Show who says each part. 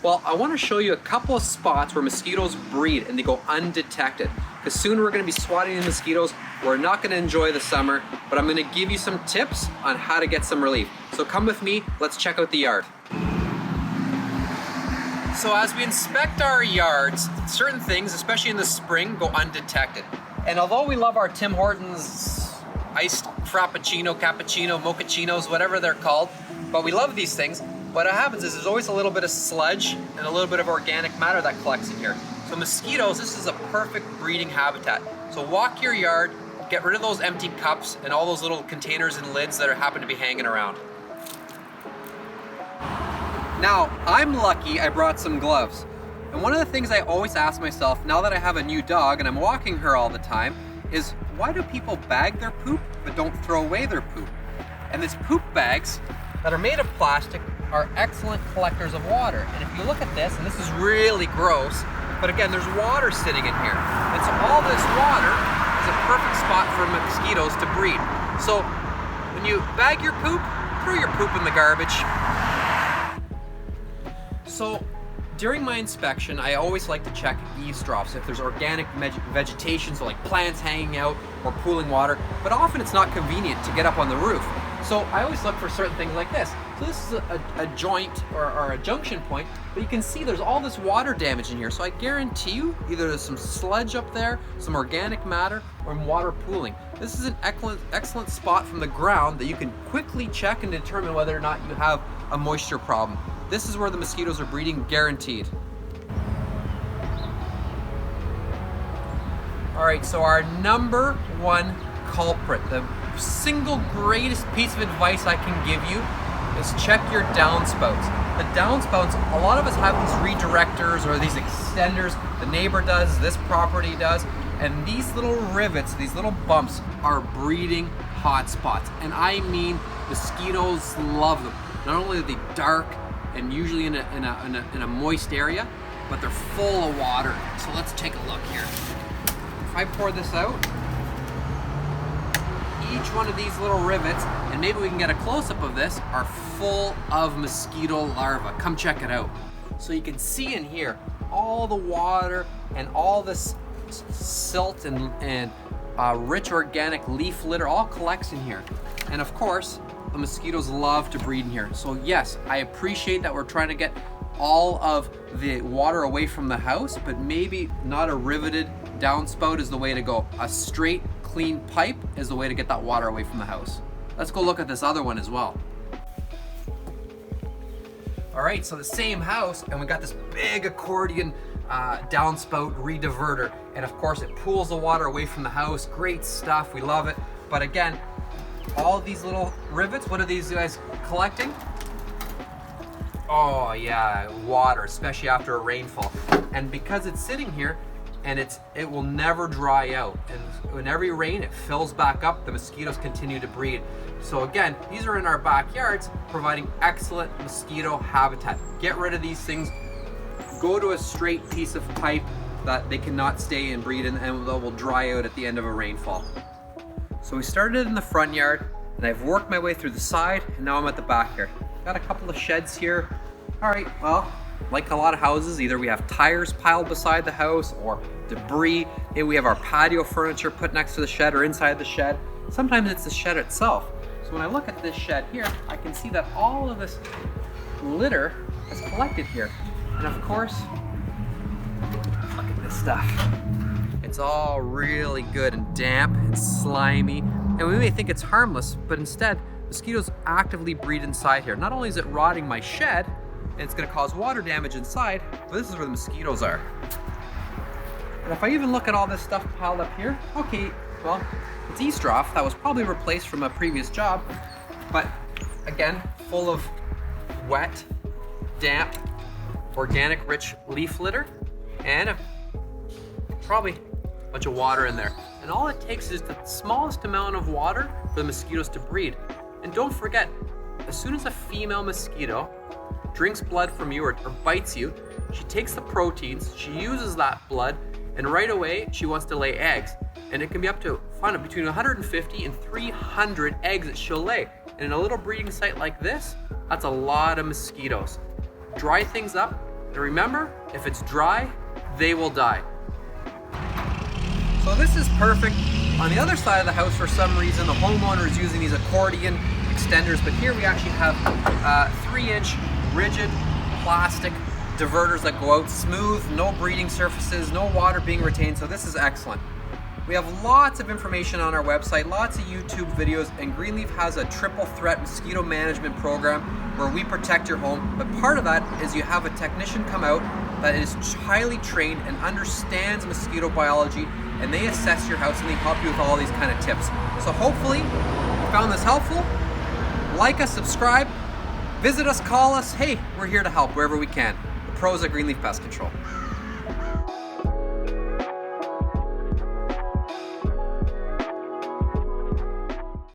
Speaker 1: Well, I want to show you a couple of spots where mosquitoes breed and they go undetected. Because soon we're going to be swatting the mosquitoes. We're not going to enjoy the summer, but I'm going to give you some tips on how to get some relief. So come with me, let's check out the yard. So as we inspect our yards, certain things, especially in the spring, go undetected. And although we love our Tim Hortons iced frappuccino, cappuccino, mochachinos, whatever they're called, but we love these things, what happens is there's always a little bit of sludge and a little bit of organic matter that collects in here. So mosquitoes, this is a perfect breeding habitat. So walk your yard, get rid of those empty cups and all those little containers and lids that happen to be hanging around. Now, I'm lucky I brought some gloves. And one of the things I always ask myself, now that I have a new dog and I'm walking her all the time, is why do people bag their poop but don't throw away their poop? And these poop bags that are made of plastic are excellent collectors of water. And if you look at this, and this is really gross, but again, there's water sitting in here. And so all this water is a perfect spot for mosquitoes to breed. So when you bag your poop, throw your poop in the garbage. So during my inspection, I always like to check eavesdrops if there's organic vegetation, so like plants hanging out or pooling water, but often it's not convenient to get up on the roof. So I always look for certain things like this. So this is a joint or a junction point, but you can see there's all this water damage in here. So I guarantee you, either there's some sludge up there, some organic matter, or water pooling. This is an excellent spot from the ground that you can quickly check and determine whether or not you have a moisture problem. This is where the mosquitoes are breeding, guaranteed. All right, so our number one culprit, the single greatest piece of advice I can give you is check your downspouts. The downspouts, a lot of us have these redirectors or these extenders. The neighbor does, this property does, and these little rivets, these little bumps are breeding hotspots. And I mean, mosquitoes love them. Not only are they dark and usually in a moist area, but they're full of water. So let's take a look here. If I pour this out, each one of these little rivets, and maybe we can get a close-up of this, are full of mosquito larvae. Come check it out. So you can see in here all the water and all this silt and rich organic leaf litter all collects in here. And of course, the mosquitoes love to breed in here. So yes, I appreciate that we're trying to get all of the water away from the house, but maybe not a riveted downspout is the way to go. A straight, clean pipe is the way to get that water away from the house. Let's go look at this other one as well. All right, so the same house, and we got this big accordion downspout rediverter, and of course it pools the water away from the house. Great stuff, we love it. But again, all these little rivets, what are these guys collecting? Oh yeah, water, especially after a rainfall. And because it's sitting here, and it will never dry out. And when every rain, it fills back up, the mosquitoes continue to breed. So again, these are in our backyards, providing excellent mosquito habitat. Get rid of these things. Go to a straight piece of pipe that they cannot stay and breed in, and they will dry out at the end of a rainfall. So we started in the front yard, and I've worked my way through the side, and now I'm at the backyard. Got a couple of sheds here. All right, well, like a lot of houses, either we have tires piled beside the house or debris. Maybe we have our patio furniture put next to the shed or inside the shed. Sometimes it's the shed itself. So when I look at this shed here, I can see that all of this litter is collected here. And of course, look at this stuff. It's all really good and damp and slimy. And we may think it's harmless, but instead, mosquitoes actively breed inside here. Not only is it rotting my shed, and it's gonna cause water damage inside, but this is where the mosquitoes are. And if I even look at all this stuff piled up here, okay, well, it's eavesdrop that was probably replaced from a previous job, but again, full of wet, damp, organic rich leaf litter, and probably a bunch of water in there. And all it takes is the smallest amount of water for the mosquitoes to breed. And don't forget, as soon as a female mosquito drinks blood from you or bites you, she takes the proteins, she uses that blood, and right away she wants to lay eggs. And it can be up to between 150 and 300 eggs that she'll lay. And in a little breeding site like this, that's a lot of mosquitoes. Dry things up, And remember, if it's dry, they will die. So this is perfect. On the other side of the house, for some reason, the homeowner is using these accordion extenders, but here we actually have 3-inch rigid plastic diverters that go out smooth, no breeding surfaces, no water being retained, so this is excellent. We have lots of information on our website, lots of YouTube videos, and Greenleaf has a triple threat mosquito management program where we protect your home. But part of that is you have a technician come out that is highly trained and understands mosquito biology, and they assess your house and they help you with all these kind of tips. So hopefully you found this helpful. Like us, subscribe, visit us, call us. Hey, we're here to help wherever we can. The pros at Greenleaf Pest Control.